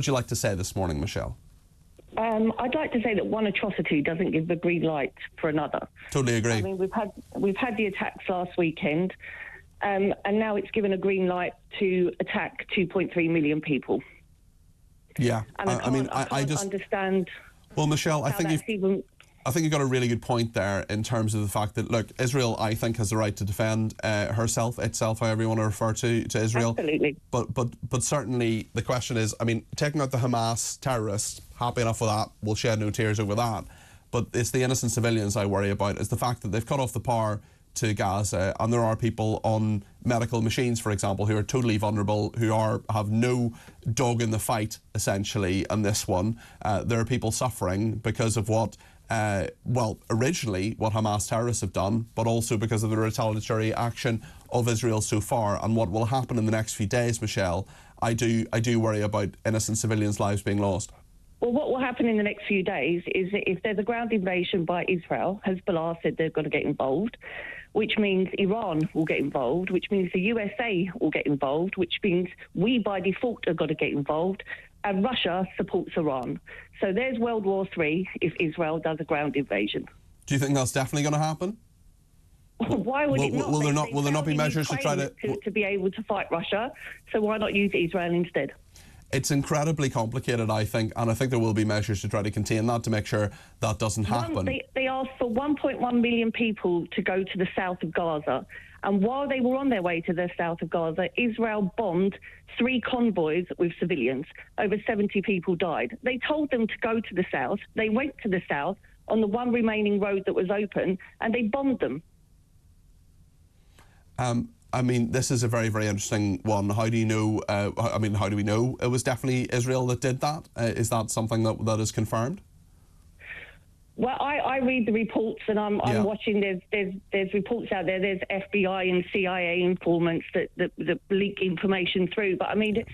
would you like to say this morning, Michelle? I'd like to say that one atrocity doesn't give the green light for another. Totally agree. I mean, we've had the attacks last weekend, and now it's given a green light to attack 2.3 million people. Yeah, and I just understand. Well, Michelle, I think you've got a really good point there in terms of the fact that, look, Israel, I think, has the right to defend itself, however you want to refer to Israel. Absolutely. But certainly the question is, I mean, taking out the Hamas terrorists, happy enough with that, we'll shed no tears over that. But it's the innocent civilians I worry about. It's the fact that they've cut off the power to Gaza, and there are people on medical machines, for example, who are totally vulnerable, who have no dog in the fight, essentially, on this one. There are people suffering because of what originally what Hamas terrorists have done, but also because of the retaliatory action of Israel so far. And what will happen in the next few days, Michelle, I do worry about innocent civilians' lives being lost. Well, what will happen in the next few days is that if there's a ground invasion by Israel, Hezbollah said they've got to get involved, which means Iran will get involved, which means the USA will get involved, which means we by default have got to get involved, and Russia supports Iran. So there's World War III if Israel does a ground invasion. Do you think that's definitely going to happen? Why would it not? Will there not be measures to try to be able to fight Russia? So why not use Israel instead? It's incredibly complicated, I think, and I think there will be measures to try to contain that, to make sure that doesn't happen. They asked for 1.1 million people to go to the south of Gaza, and while they were on their way to the south of Gaza, Israel bombed 3 convoys with civilians. Over 70 people died. They told them to go to the south. They went to the south on the one remaining road that was open, and they bombed them. I mean, this is a very, very interesting one. How do you know, how do we know it was definitely Israel that did that? Is that something that is confirmed? Well, I read the reports, and I'm watching. There's reports out there. There's FBI and CIA informants that leak information through. But I mean,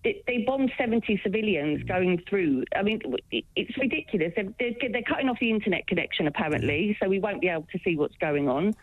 they bombed 70 civilians going through. I mean, it's ridiculous. They're cutting off the internet connection apparently, so we won't be able to see what's going on.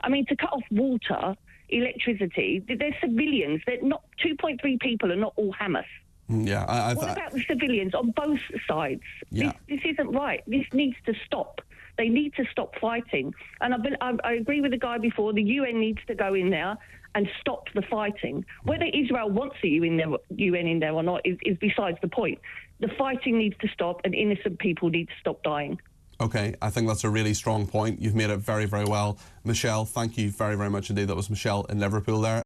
I mean, to cut off water, electricity, they're civilians. They're not 2.3 people are not all Hamas. Yeah, what about the civilians on both sides? Yeah. This isn't right. This needs to stop. They need to stop fighting. And I agree with the guy before. The UN needs to go in there and stop the fighting. Whether Israel wants the UN in there or not is besides the point. The fighting needs to stop, and innocent people need to stop dying. Okay, I think that's a really strong point. You've made it very, very well. Michelle, thank you very, very much indeed. That was Michelle in Liverpool there.